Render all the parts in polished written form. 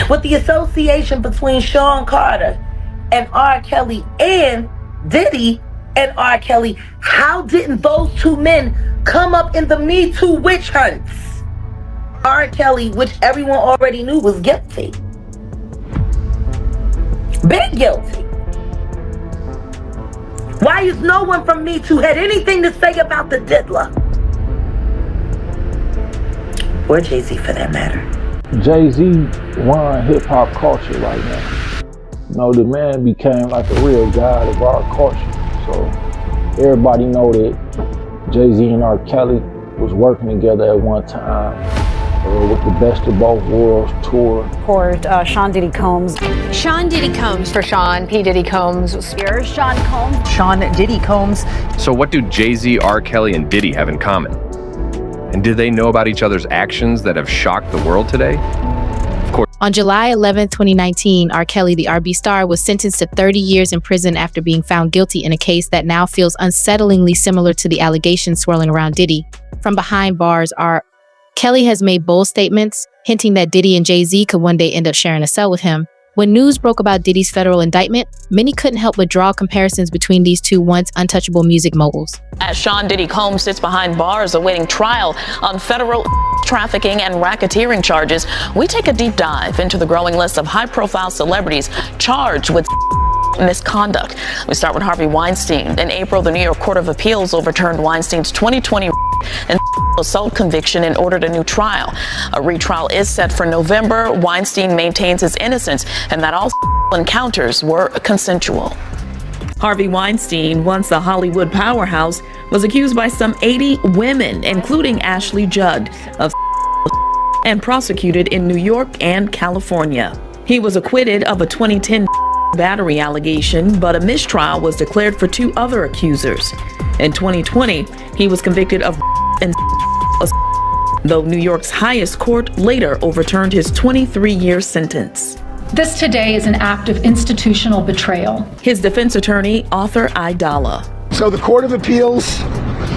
With the association between Sean Carter and R. Kelly and Diddy and R. Kelly, how didn't those two men come up in the Me Too witch hunts? R. Kelly, which everyone already knew was guilty. Big guilty. Why is no one from Me Too had anything to say about the diddler? Or Jay-Z for that matter. Jay-Z run hip-hop culture right now. You know, the man became like a real god of our culture. So everybody know that Jay-Z and R. Kelly was working together at one time with the Best of Both Worlds tour. For Sean Diddy Combs. Sean Diddy Combs. For Sean P. Diddy Combs. Here's Sean Combs. Sean Diddy Combs. So what do Jay-Z, R. Kelly, and Diddy have in common? And do they know about each other's actions that have shocked the world today? Of course. On July 11, 2019, R. Kelly, the R&B star, was sentenced to 30 years in prison after being found guilty in a case that now feels unsettlingly similar to the allegations swirling around Diddy. From behind bars, Kelly has made bold statements, hinting that Diddy and Jay-Z could one day end up sharing a cell with him. When news broke about Diddy's federal indictment, many couldn't help but draw comparisons between these two once untouchable music moguls. As Sean Diddy Combs sits behind bars awaiting trial on federal trafficking and racketeering charges, we take a deep dive into the growing list of high-profile celebrities charged with misconduct. We start with Harvey Weinstein. In April, the New York Court of Appeals overturned Weinstein's 2020 and assault conviction and ordered a new trial. A retrial is set for November. Weinstein maintains his innocence and that all encounters were consensual. Harvey Weinstein, once a Hollywood powerhouse, was accused by some 80 women, including Ashley Judd, of and prosecuted in New York and California. He was acquitted of a 2010 battery allegation, but a mistrial was declared for two other accusers. In 2020, he was convicted of and though New York's highest court later overturned his 23-year sentence. This today is an act of institutional betrayal. His defense attorney, Arthur Aidala. So the Court of Appeals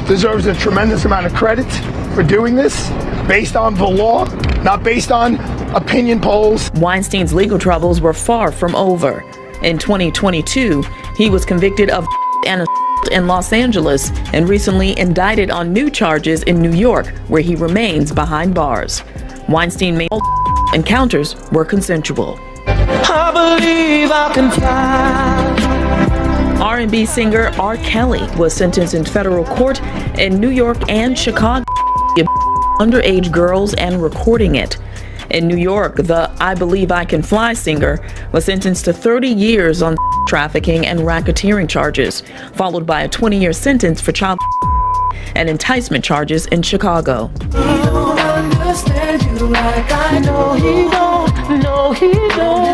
deserves a tremendous amount of credit for doing this based on the law, not based on opinion polls. Weinstein's legal troubles were far from over. In 2022, he was convicted of and in Los Angeles and recently indicted on new charges in New York, where he remains behind bars. Weinstein made encounters were consensual. I believe I can fly. R&B singer R. Kelly was sentenced in federal court in New York and Chicago underage girls and recording it. In New York, the I Believe I Can Fly singer was sentenced to 30 years on trafficking and racketeering charges, followed by a 20-year sentence for child and enticement charges in Chicago.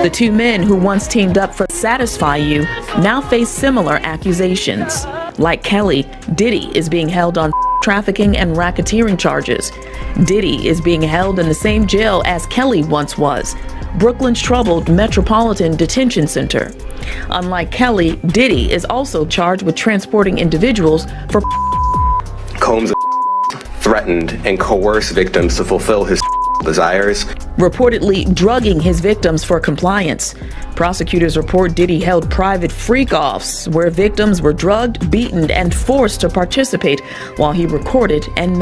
The two men who once teamed up for Satisfy You now face similar accusations. Like Kelly, Diddy is being held on trafficking and racketeering charges. Diddy is being held in the same jail as Kelly once was, Brooklyn's troubled Metropolitan Detention Center. Unlike Kelly, Diddy is also charged with transporting individuals for Combs threatened and coerced victims to fulfill his desires, reportedly drugging his victims for compliance. Prosecutors report Diddy held private freak-offs where victims were drugged, beaten, and forced to participate while he recorded and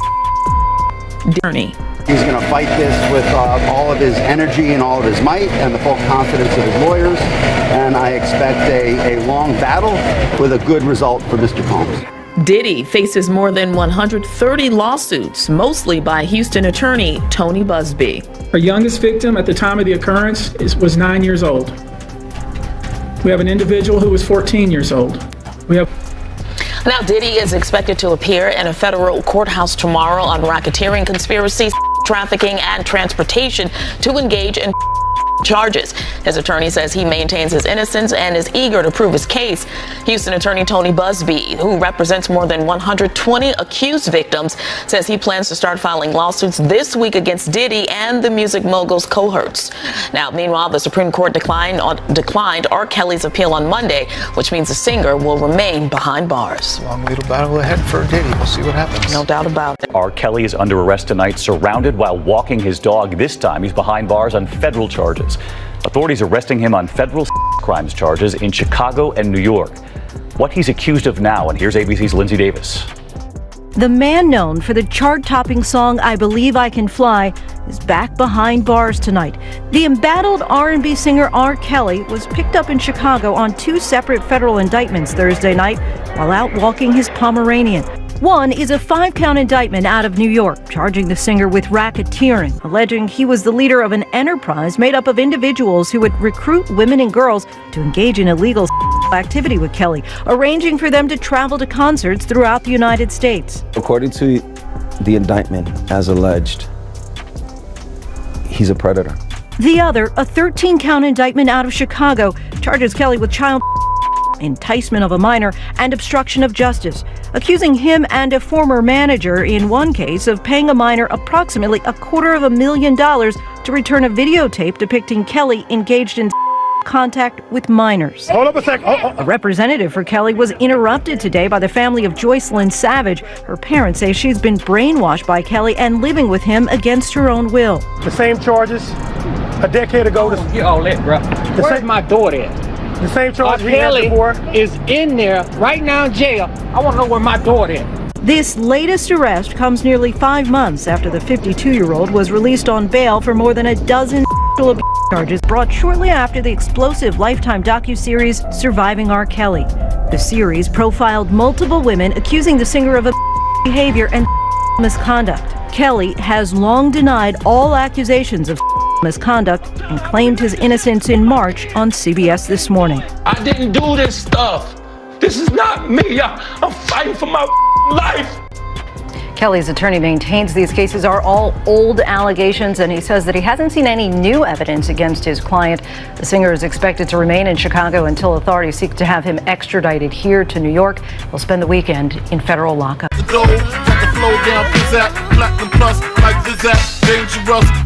journey. He's going to fight this with all of his energy and all of his might and the full confidence of his lawyers, and I expect a long battle with a good result for Mr. Combs. Diddy faces more than 130 lawsuits, mostly by Houston attorney Tony Busby. Our youngest victim at the time of the occurrence was 9 years old. We have an individual who was 14 years old. Now, Diddy is expected to appear in a federal courthouse tomorrow on racketeering, conspiracy, trafficking, and transportation to engage in charges. His attorney says he maintains his innocence and is eager to prove his case. Houston attorney Tony Busby, who represents more than 120 accused victims, says he plans to start filing lawsuits this week against Diddy and the music mogul's cohorts. Now, meanwhile, the Supreme Court declined R. Kelly's appeal on Monday, which means the singer will remain behind bars. Long little battle ahead for Diddy. We'll see what happens. No doubt about it. R. Kelly is under arrest tonight, surrounded while walking his dog. This time, he's behind bars on federal charges. charges. Authorities arresting him on federal crimes charges in Chicago and New York. What he's accused of now, and here's ABC's Lindsay Davis. The man known for the chart-topping song I Believe I Can Fly is back behind bars tonight. The embattled R&B singer R. Kelly was picked up in Chicago on 2 separate federal indictments Thursday night while out walking his Pomeranian. One is a 5-count indictment out of New York, charging the singer with racketeering, alleging he was the leader of an enterprise made up of individuals who would recruit women and girls to engage in illegal activity with Kelly, arranging for them to travel to concerts throughout the United States. According to the indictment, as alleged, he's a predator. The other, a 13-count indictment out of Chicago, charges Kelly with child enticement of a minor and obstruction of justice, accusing him and a former manager in one case of paying a minor approximately $250,000 to return a videotape depicting Kelly engaged in contact with minors. Hold up a sec. A representative for Kelly was interrupted today by the family of Joycelyn Savage. Her parents say she's been brainwashed by Kelly and living with him against her own will. The same charges a decade ago. Get all that, bro. Where's my daughter at? The same charges we Kelly had before. is in there right now in jail. I want to know where my daughter is. This latest arrest comes nearly 5 months after the 52-year-old was released on bail for more than a dozen abuse charges brought shortly after the explosive Lifetime docuseries Surviving R. Kelly. The series profiled multiple women accusing the singer of behavior and misconduct. Kelly has long denied all accusations of misconduct and claimed his innocence in March on CBS This Morning. I didn't do this stuff. This is not me. I'm fighting for my life. Kelly's attorney maintains these cases are all old allegations, and he says that he hasn't seen any new evidence against his client. The singer is expected to remain in Chicago until authorities seek to have him extradited here to New York. He'll spend the weekend in federal lockup.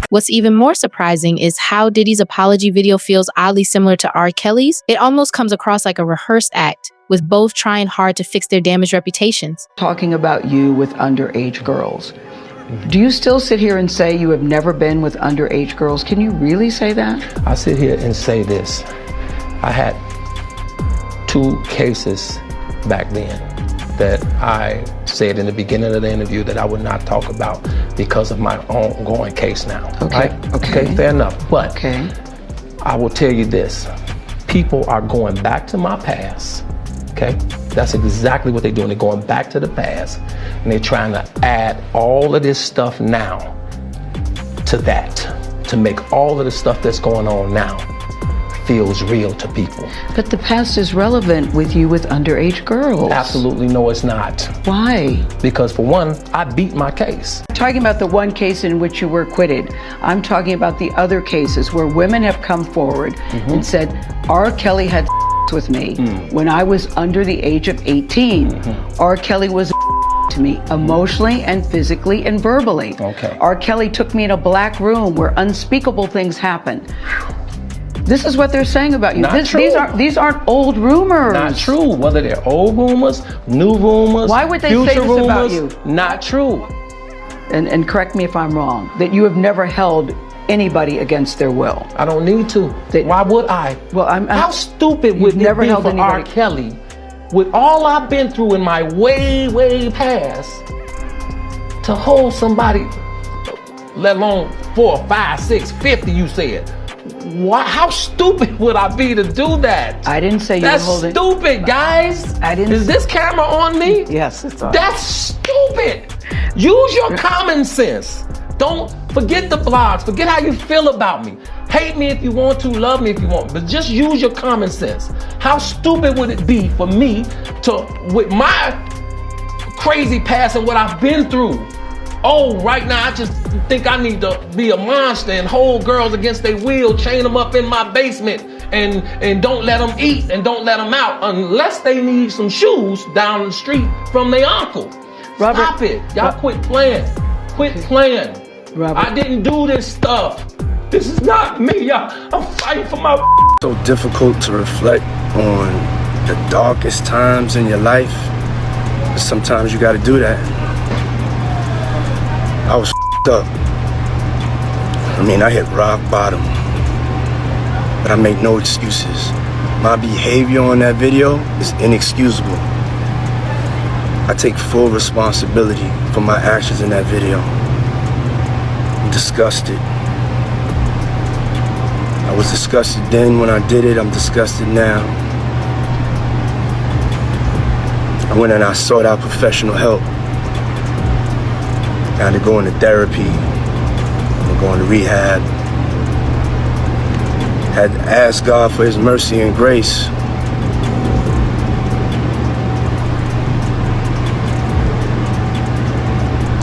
What's even more surprising is how Diddy's apology video feels oddly similar to R. Kelly's. It almost comes across like a rehearsed act, with both trying hard to fix their damaged reputations. Talking about you with underage girls. Do you still sit here and say you have never been with underage girls? Can you really say that? I sit here and say this. I had 2 cases back then that I said in the beginning of the interview that I would not talk about because of my ongoing case now. Okay. Right? Okay, fair enough. But I will tell you this. People are going back to my past. Okay, that's exactly what they're doing. They're going back to the past and they're trying to add all of this stuff now to that, to make all of the stuff that's going on now feels real to people. But the past is relevant with you with underage girls. Absolutely no, it's not. Why? Because for one, I beat my case. I'm talking about the one case in which you were acquitted. I'm talking about the other cases where women have come forward and said, R. Kelly had with me when I was under the age of 18. R. Kelly was to me emotionally and physically and verbally. R. Kelly took me in a black room where unspeakable things happened. This is what they're saying about you. These aren't old rumors. Not true. Whether they're old rumors, new rumors, why would they future say this rumors, about you? Not true. And correct me if I'm wrong, that you have never held anybody against their will. I don't need to. Why would I? Well, how stupid would it be for R. Kelly, with all I've been through in my way past, to hold somebody, let alone 4, 5, 6, 50, you said. Why? How stupid would I be to do that? I didn't say you were holding. That's stupid, guys. I didn't. Is this camera on me? Yes, it's on. That's stupid. Use your common sense. Don't forget the blogs. Forget how you feel about me. Hate me if you want to, love me if you want, but just use your common sense. How stupid would it be for me to, with my crazy past and what I've been through, right now I just think I need to be a monster and hold girls against their will, chain them up in my basement and don't let them eat and don't let them out unless they need some shoes down the street from their uncle. Robert, stop it. Y'all quit playing. Quit playing. Robert. I didn't do this stuff. This is not me. I'm fighting for my. So difficult to reflect on the darkest times in your life. But sometimes you got to do that. I was up. I mean, I hit rock bottom. but I make no excuses. My behavior on that video is inexcusable. I take full responsibility for my actions in that video. I'm disgusted. I was disgusted then when I did it, I'm disgusted now. I went and I sought out professional help. I had to go into therapy, I'm going to rehab. Had to ask God for his mercy and grace.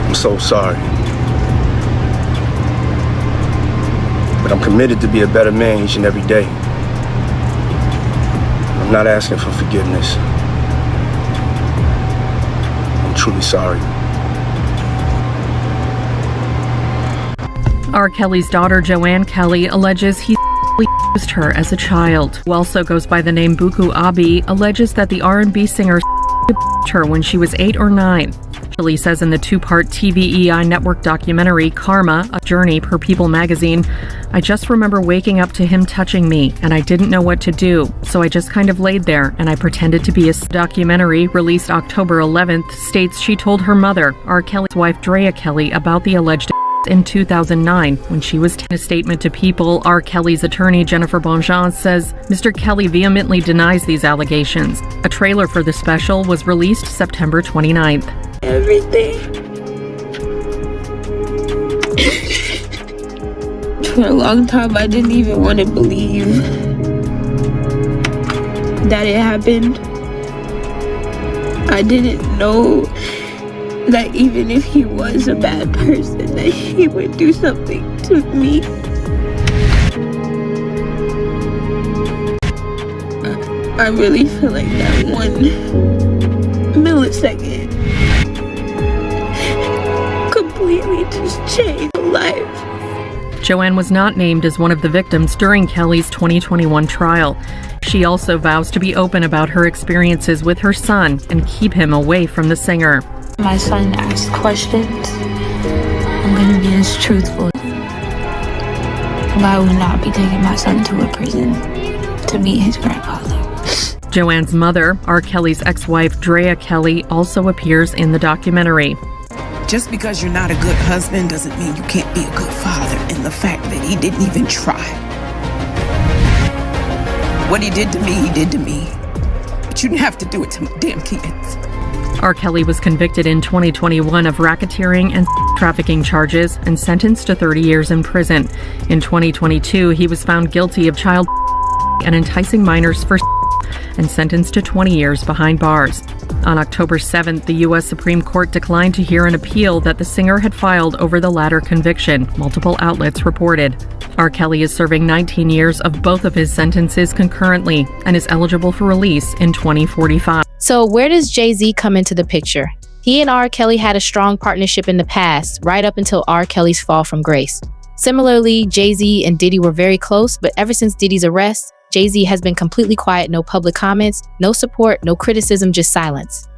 I'm so sorry. But I'm committed to be a better man each and every day. I'm not asking for forgiveness. I'm truly sorry. R. Kelly's daughter, Joanne Kelly, alleges he used her as a child. Who also goes by the name Buku Abi, alleges that the R&B singer her when she was 8 or 9. Kelly says in the 2-part TVEI network documentary, Karma, A Journey per People magazine, I just remember waking up to him touching me, and I didn't know what to do, so I just kind of laid there, and I pretended to be a documentary released October 11th states she told her mother, R. Kelly's wife Drea Kelly, about the alleged in 2009. When she was in a statement to People, R. Kelly's attorney Jennifer Bonjean says Mr. Kelly vehemently denies these allegations. A trailer for the special was released September 29th. Everything. For a long time, I didn't even want to believe that it happened. I didn't know that even if he was a bad person, that he would do something to me. I really feel like that 1 millisecond completely just changed life. Joanne was not named as one of the victims during Kelly's 2021 trial. She also vows to be open about her experiences with her son and keep him away from the singer. My son asks questions. I'm gonna be as truthful. But I will not be taking my son to a prison to meet his grandfather. Joanne's mother, R. Kelly's ex-wife Drea Kelly, also appears in the documentary. Just because you're not a good husband doesn't mean you can't be a good father, and the fact that he didn't even try. What he did to me, he did to me. But you didn't have to do it to my damn kids. R. Kelly was convicted in 2021 of racketeering and trafficking charges and sentenced to 30 years in prison. In 2022, he was found guilty of child and enticing minors for and sentenced to 20 years behind bars. On October 7th, the U.S. Supreme Court declined to hear an appeal that the singer had filed over the latter conviction, multiple outlets reported. R. Kelly is serving 19 years of both of his sentences concurrently and is eligible for release in 2045. So where does Jay-Z come into the picture? He and R. Kelly had a strong partnership in the past, right up until R. Kelly's fall from grace. Similarly, Jay-Z and Diddy were very close, but ever since Diddy's arrest, Jay-Z has been completely quiet, no public comments, no support, no criticism, just silence.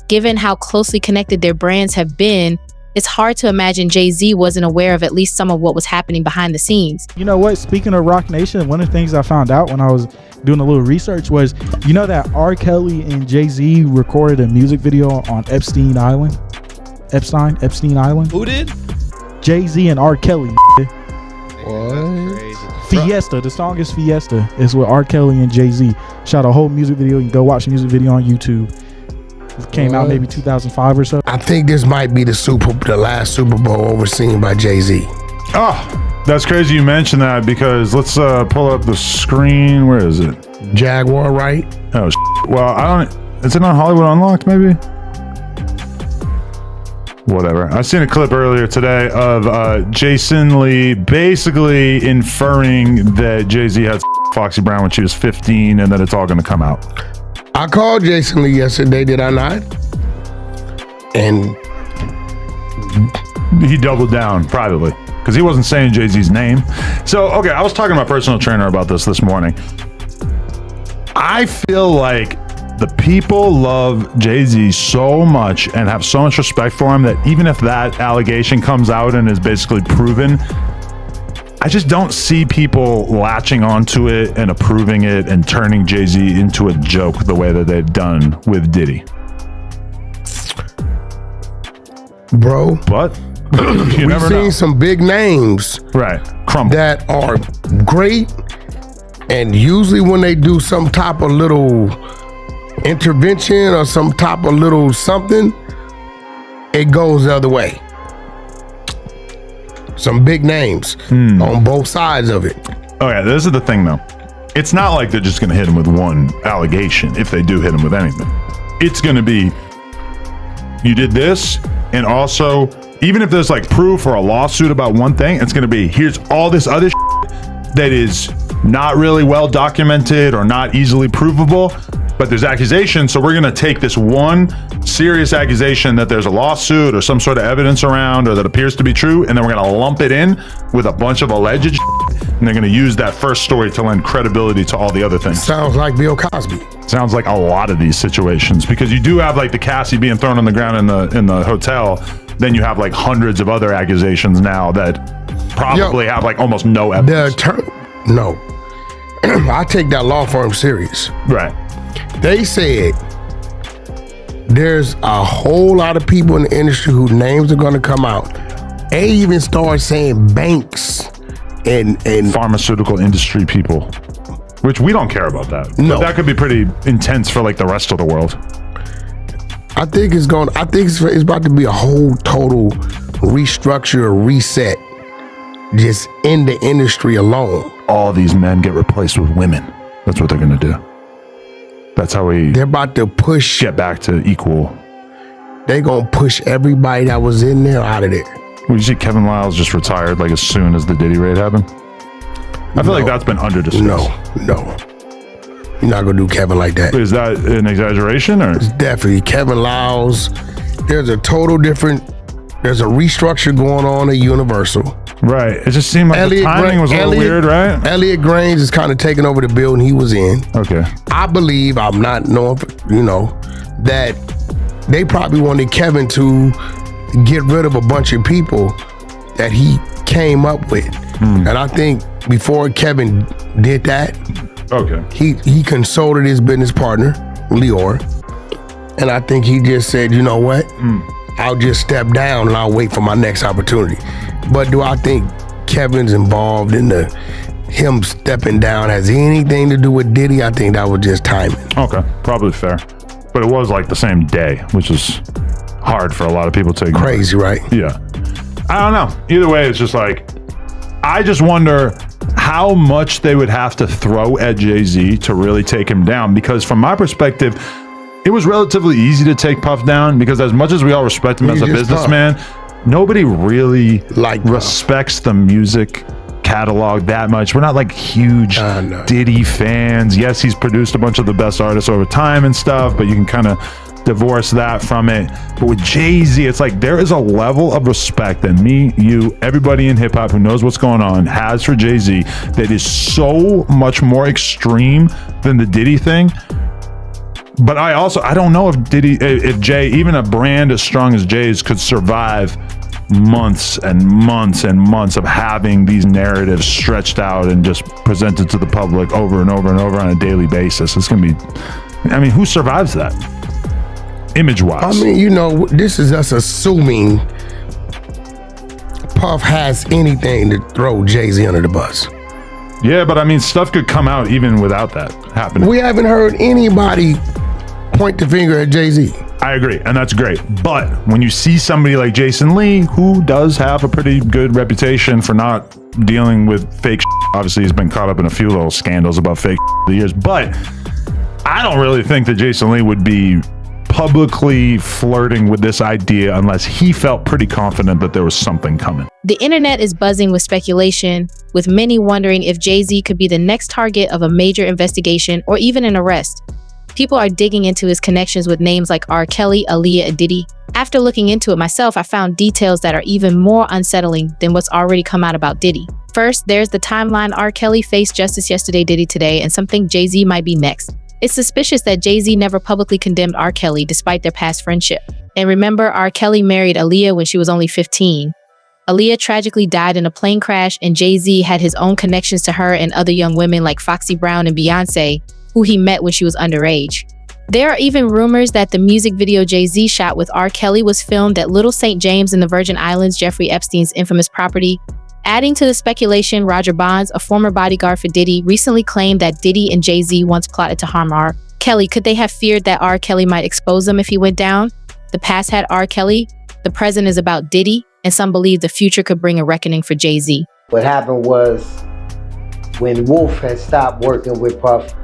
Given how closely connected their brands have been, it's hard to imagine Jay-Z wasn't aware of at least some of what was happening behind the scenes. You know what? Speaking of Roc Nation, one of the things I found out when I was doing a little research was, you know that R. Kelly and Jay-Z recorded a music video on Epstein Island? Epstein Island? Who did? Jay-Z and R. Kelly. What? Fiesta. The song is Fiesta. It's with R. Kelly and Jay-Z. Shot a whole music video. You can go watch the music video on YouTube. It came out maybe 2005 or so. I think this might be the last Super Bowl overseen by Jay-Z. Oh, that's crazy you mentioned that, because let's pull up the screen. Where is it? Jaguar, right? Oh, well, I don't. Is it on Hollywood Unlocked, maybe? Whatever. I seen a clip earlier today of Jason Lee basically inferring that Jay-Z had Foxy Brown when she was 15 and that it's all going to come out. I called Jason Lee yesterday, did I not? And he doubled down privately because he wasn't saying Jay-Z's name. So, okay, I was talking to my personal trainer about this morning. I feel like the people love Jay-Z so much and have so much respect for him that even if that allegation comes out and is basically proven, I just don't see people latching onto it and approving it and turning Jay-Z into a joke the way that they've done with Diddy. Bro. But we've seen some big names crumble that are great, and usually when they do some type of little intervention or some type of little something, it goes the other way. Some big names on both sides of it. Okay, this is the thing though. It's not like they're just going to hit him with one allegation if they do hit him with anything. It's going to be, you did this, and also, even if there's like proof or a lawsuit about one thing, it's going to be, here's all this other that is not really well documented or not easily provable, but there's accusations, so we're going to take this one serious accusation that there's a lawsuit or some sort of evidence around or that appears to be true, and then we're going to lump it in with a bunch of alleged and they're going to use that first story to lend credibility to all the other things. Sounds like Bill Cosby. Sounds like a lot of these situations, because you do have like the Cassie being thrown on the ground in the hotel, then you have like hundreds of other accusations now that probably have like almost no evidence. No. I take that law firm serious. Right. They said there's a whole lot of people in the industry whose names are going to come out. They even started saying banks and pharmaceutical industry people, which we don't care about that. No. But that could be pretty intense for like the rest of the world. I think it's about to be a whole total restructure or reset just in the industry alone. All these men get replaced with women. That's what they're going to do. That's how they're about to get back to equal. They're going to push everybody that was in there out of there. Well, you see Kevin Lyles just retired like as soon as the Diddy raid happened. I feel like that's been under discussed. No. You're not going to do Kevin like that. Is that an exaggeration? Or? It's definitely Kevin Lyles. There's a restructure going on at Universal. Right. It just seemed like the timing was a little weird, right? Elliot Grange is kind of taking over the building he was in. Okay. I believe, I'm not knowing, that they probably wanted Kevin to get rid of a bunch of people that he came up with. And I think before Kevin did that, he consulted his business partner, Lior. And I think he just said, you know what? I'll just step down and I'll wait for my next opportunity. But do I think Kevin's involved in him stepping down has anything to do with Diddy? I think that was just timing. Okay, probably fair. But it was like the same day, which is hard for a lot of people to ignore. Crazy, right? Yeah. I don't know. Either way, it's just like, I just wonder how much they would have to throw at Jay-Z to really take him down. Because from my perspective, it was relatively easy to take Puff down, because as much as we all respect him as a businessman, nobody really respects the music catalog that much. We're not like huge Diddy fans. Yes, he's produced a bunch of the best artists over time and stuff, but you can kind of divorce that from it. But with Jay-Z, it's like there is a level of respect that me, you, everybody in hip-hop who knows what's going on has for Jay-Z that is so much more extreme than the Diddy thing. But I don't know if Jay, even a brand as strong as Jay's, could survive months and months and months of having these narratives stretched out and just presented to the public over and over and over on a daily basis. It's going to be, who survives that? Image-wise. This is us assuming Puff has anything to throw Jay-Z under the bus. Yeah, but stuff could come out even without that happening. We haven't heard anybody point the finger at Jay-Z. I agree, and that's great. But when you see somebody like Jason Lee, who does have a pretty good reputation for not dealing with fake shit. Obviously, he's been caught up in a few little scandals about fake shit over the years, but I don't really think that Jason Lee would be publicly flirting with this idea unless he felt pretty confident that there was something coming. The internet is buzzing with speculation, with many wondering if Jay-Z could be the next target of a major investigation or even an arrest. People are digging into his connections with names like R. Kelly, Aaliyah, and Diddy. After looking into it myself, I found details that are even more unsettling than what's already come out about Diddy. First, there's the timeline R. Kelly faced justice yesterday, Diddy today, and some think Jay-Z might be next. It's suspicious that Jay-Z never publicly condemned R. Kelly despite their past friendship. And remember, R. Kelly married Aaliyah when she was only 15. Aaliyah tragically died in a plane crash, and Jay-Z had his own connections to her and other young women like Foxy Brown and Beyonce, who he met when she was underage. There are even rumors that the music video Jay-Z shot with R. Kelly was filmed at Little St. James in the Virgin Islands, Jeffrey Epstein's infamous property. Adding to the speculation, Roger Bonds, a former bodyguard for Diddy, recently claimed that Diddy and Jay-Z once plotted to harm R. Kelly. Could they have feared that R. Kelly might expose them if he went down? The past had R. Kelly, the present is about Diddy, and some believe the future could bring a reckoning for Jay-Z. What happened was, when Wolf had stopped working with Puff,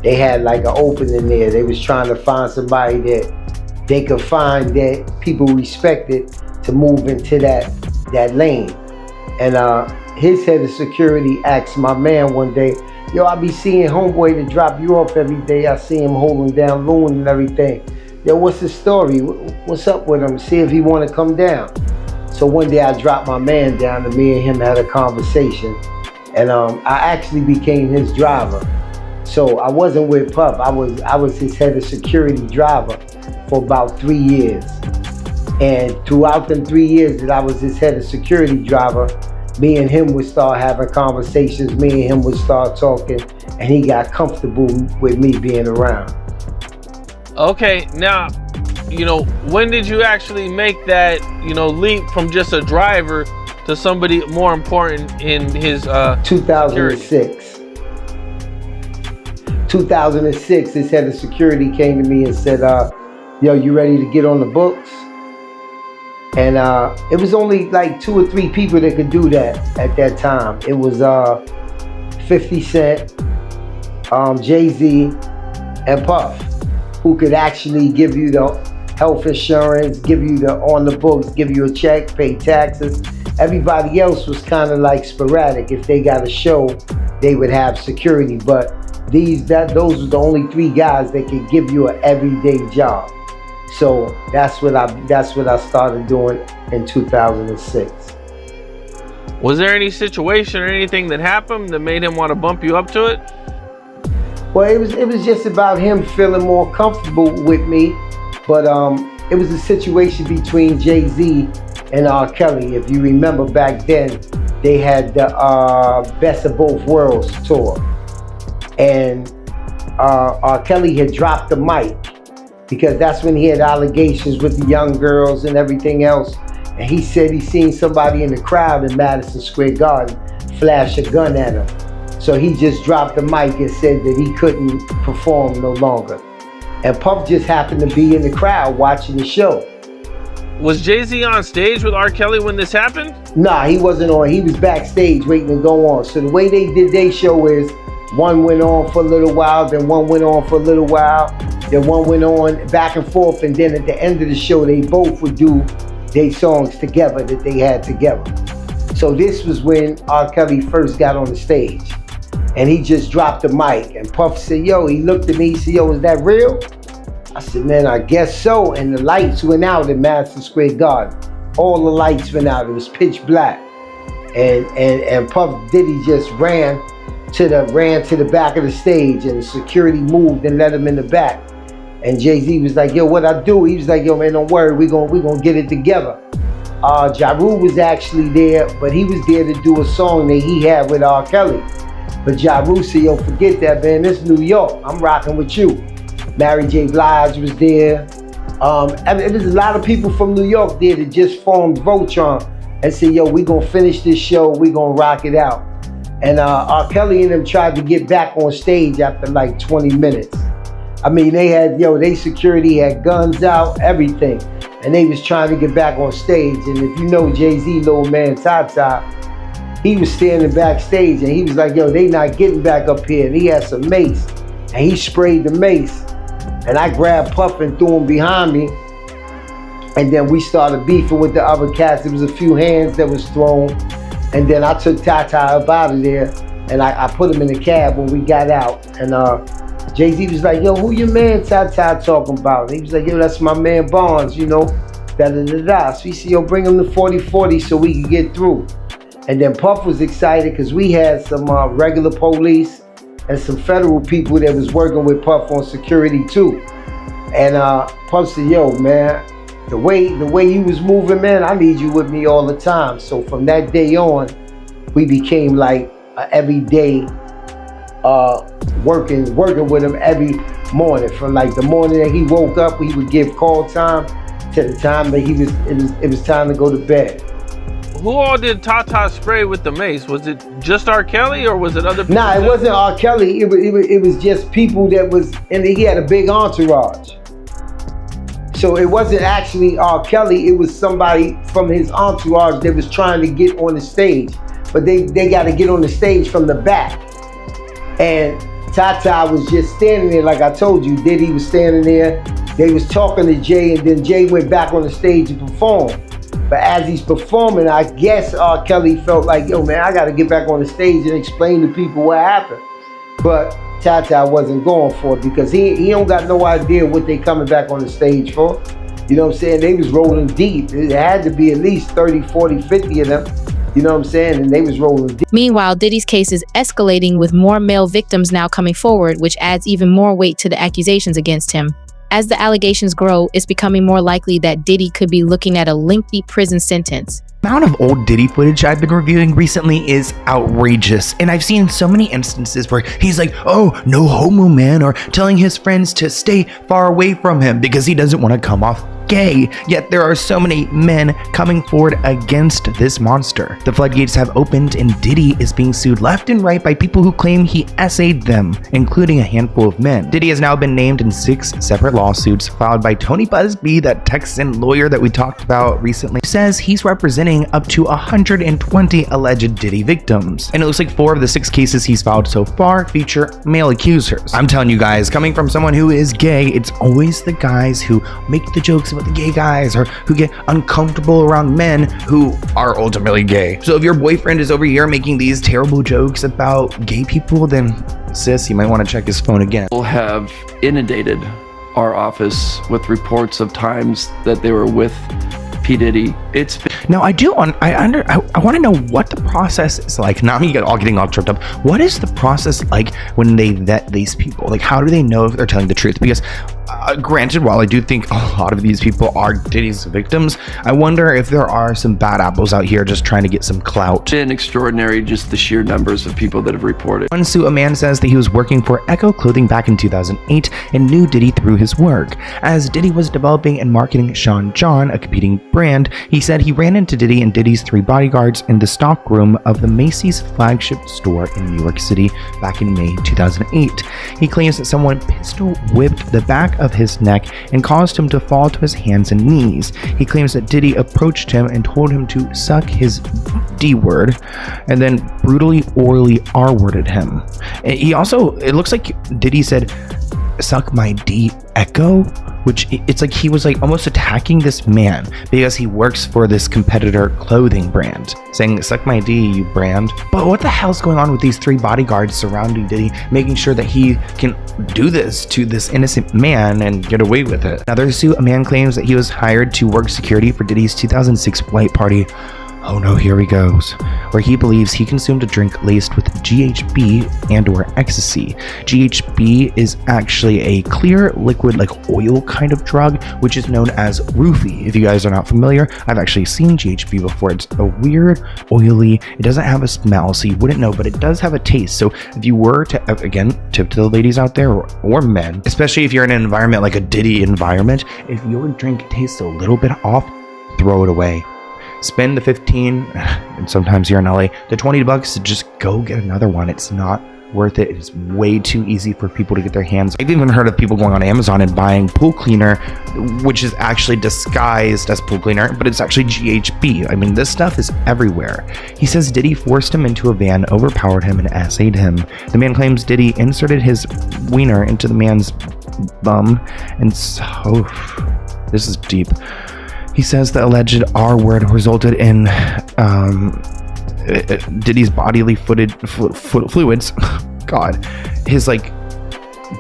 they had like an opening there. They was trying to find somebody that they could find that people respected to move into that lane. And his head of security asked my man one day, yo, I be seeing homeboy to drop you off every day. I see him holding down Loon and everything. Yo, what's the story? What's up with him? See if he want to come down. So one day I dropped my man down and me and him had a conversation. And I actually became his driver. So I wasn't with Puff. I was his head of security driver for about 3 years. And throughout them 3 years that I was his head of security driver, me and him would start having conversations, me and him would start talking, and he got comfortable with me being around. Okay, now, when did you actually make that, leap from just a driver to somebody more important in his 2006. 2006, his head of security came to me and said, yo, you ready to get on the books? And it was only like 2 or 3 people that could do that at that time. It was 50 Cent, Jay-Z, and Puff, who could actually give you the health insurance, give you the on the books, give you a check, pay taxes. Everybody else was kind of like sporadic. If they got a show, they would have security. But those were the only 3 guys that could give you an everyday job. So that's what I started doing in 2006. Was there any situation or anything that happened that made him want to bump you up to it? Well, it was just about him feeling more comfortable with me, but it was a situation between Jay-Z and R. Kelly. If you remember back then, they had the Best of Both Worlds tour, and R. Kelly had dropped the mic, because that's when he had allegations with the young girls and everything else. And he said he seen somebody in the crowd in Madison Square Garden flash a gun at him. So he just dropped the mic and said that he couldn't perform no longer. And Puff just happened to be in the crowd watching the show. Was Jay-Z on stage with R. Kelly when this happened? Nah, he wasn't on. He was backstage waiting to go on. So the way they did their show is, one went on for a little while, then one went on for a little while, then one went on back and forth, and then at the end of the show, they both would do their songs together that they had together. So this was when R. Kelly first got on the stage, and he just dropped the mic, and Puff said, yo, he looked at me, he said, yo, is that real? I said, man, I guess so. And the lights went out in Madison Square Garden. All the lights went out, it was pitch black. And Puff Diddy just ran to the back of the stage, and the security moved and let him in the back. And Jay-Z was like, yo, what I do? He was like, yo, man, don't worry, we gonna get it together. Ja Rule was actually there, but he was there to do a song that he had with R. Kelly. But Ja Rule said, yo, forget that, man, this New York, I'm rocking with you. Mary J. Blige was there. There's a lot of people from New York there that just formed Voltron and said, yo, we gonna finish this show, we gonna rock it out. And R. Kelly and them tried to get back on stage after like 20 minutes. I mean, they security had guns out, everything. And they was trying to get back on stage. And if you know Jay-Z, little man Tata, he was standing backstage and he was like, yo, they not getting back up here. And he had some mace, and he sprayed the mace. And I grabbed Puff and threw him behind me. And then we started beefing with the other cats. There was a few hands that was thrown. And then I took Tata up out of there, and I put him in the cab when we got out. And Jay-Z was like, yo, who your man Tata talking about? And he was like, yo, that's my man Bonds, da-da-da-da. So he said, yo, bring him to 4040 so we can get through. And then Puff was excited because we had some regular police and some federal people that was working with Puff on security too. And Puff said, yo, man, the way you was moving, man, I need you with me all the time. So from that day on, we became like everyday working with him every morning. From like the morning that he woke up, we would give call time to the time that it was time to go to bed. Who all did Tata spray with the mace? Was it just R. Kelly or was it other people? Nah, it wasn't R. Kelly. It was just people that was, and he had a big entourage. So it wasn't actually R. Kelly. It was somebody from his entourage that was trying to get on the stage. But they got to get on the stage from the back. And Tata was just standing there, like I told you. Diddy was standing there. They was talking to Jay, and then Jay went back on the stage to perform. But as he's performing, I guess R. Kelly felt like, yo, man, I got to get back on the stage and explain to people what happened. But Tata wasn't going for it because he don't got no idea what they coming back on the stage for. You know what I'm saying? They was rolling deep. It had to be at least 30, 40, 50 of them. You know what I'm saying? And they was rolling deep. Meanwhile, Diddy's case is escalating with more male victims now coming forward, which adds even more weight to the accusations against him. As the allegations grow, it's becoming more likely that Diddy could be looking at a lengthy prison sentence. The amount of old Diddy footage I've been reviewing recently is outrageous, and I've seen so many instances where he's like, oh, no homo, man, or telling his friends to stay far away from him because he doesn't want to come off gay. Yet there are so many men coming forward against this monster. The floodgates have opened, and Diddy is being sued left and right by people who claim he essayed them, including a handful of men. Diddy has now been named in 6 separate lawsuits filed by Tony Busby, that Texan lawyer that we talked about recently. Says he's representing up to 120 alleged Diddy victims. And it looks like 4 of the 6 cases he's filed so far feature male accusers. I'm telling you guys, coming from someone who is gay, it's always the guys who make the jokes about the gay guys or who get uncomfortable around men who are ultimately gay. So if your boyfriend is over here making these terrible jokes about gay people, then sis, you might want to check his phone again. People have inundated our office with reports of times that they were with P. Diddy. Now I want to know what the process is like. Now I'm all getting all tripped up. What is the process like when they vet these people? Like, how do they know if they're telling the truth? Because granted, while I do think a lot of these people are Diddy's victims, I wonder if there are some bad apples out here just trying to get some clout. It's extraordinary, just the sheer numbers of people that have reported. One suit, a man says that he was working for Echo Clothing back in 2008 and knew Diddy through his work. As Diddy was developing and marketing Sean John, a competing brand, he said he ran into Diddy and Diddy's 3 bodyguards in the stockroom of the Macy's flagship store in New York City back in May 2008. He claims that someone pistol whipped the back of his neck and caused him to fall to his hands and knees. He claims that Diddy approached him and told him to suck his D word and then brutally orally R-worded him. He also, it looks like Diddy said, suck my D, Echo, which it's like he was like almost attacking this man because he works for this competitor clothing brand, saying suck my D, you brand. But what the hell's going on with these 3 bodyguards surrounding Diddy, making sure that he can do this to this innocent man and get away with it? Another suit, a man claims that he was hired to work security for Diddy's 2006 white party. Oh no, here he goes. Where he believes he consumed a drink laced with GHB and or ecstasy. GHB is actually a clear liquid like oil kind of drug, which is known as roofie. If you guys are not familiar, I've actually seen GHB before. It's a weird, oily, it doesn't have a smell, so you wouldn't know, but it does have a taste. So if you were to, again, tip to the ladies out there or men, especially if you're in an environment like a Diddy environment, if your drink tastes a little bit off, throw it away. Spend the 15, and sometimes you're in LA, the $20 to just go get another one. It's not worth it. It's way too easy for people to get their hands. I've even heard of people going on Amazon and buying pool cleaner, which is actually disguised as pool cleaner, but it's actually GHB. I mean, this stuff is everywhere. He says Diddy forced him into a van, overpowered him, and assayed him. The man claims Diddy inserted his wiener into the man's bum, and so, this is deep. He says the alleged R word resulted in Diddy's bodily fluids. God, his like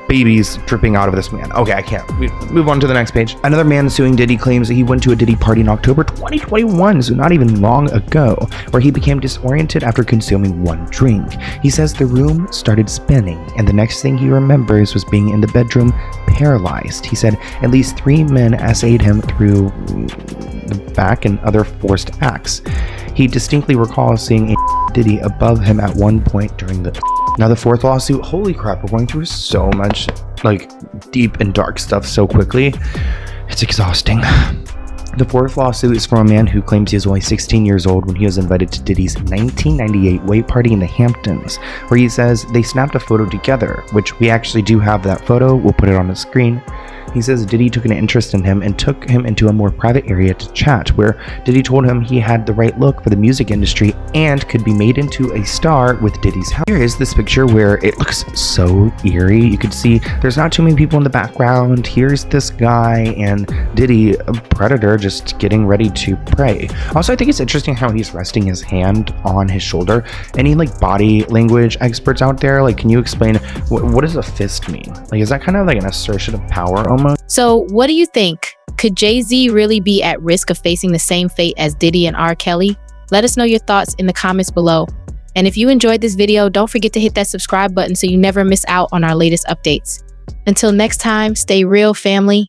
babies dripping out of this man. Okay, I can't. We move on to the next page. Another man suing Diddy claims that he went to a Diddy party in October 2021, so not even long ago, where he became disoriented after consuming one drink. He says the room started spinning, and the next thing he remembers was being in the bedroom paralyzed. He said at least 3 men essayed him through the back and other forced acts. He distinctly recalls seeing a Diddy above him at one point during the... Now the fourth lawsuit, holy crap, we're going through so much like deep and dark stuff so quickly. It's exhausting. The fourth lawsuit is from a man who claims he was only 16 years old when he was invited to Diddy's 1998 white party in the Hamptons, where he says they snapped a photo together, which we actually do have that photo. We'll put it on the screen. He says Diddy took an interest in him and took him into a more private area to chat, where Diddy told him he had the right look for the music industry and could be made into a star with Diddy's help. Here is this picture where it looks so eerie. You could see there's not too many people in the background. Here's this guy and Diddy, a predator, just getting ready to prey. Also, I think it's interesting how he's resting his hand on his shoulder. Any like body language experts out there, like, can you explain what does a fist mean? Like, is that kind of like an assertion of power almost? So what do you think? Could Jay-Z really be at risk of facing the same fate as Diddy and R. Kelly? Let us know your thoughts in the comments below. And if you enjoyed this video, don't forget to hit that subscribe button so you never miss out on our latest updates. Until next time, stay real, family.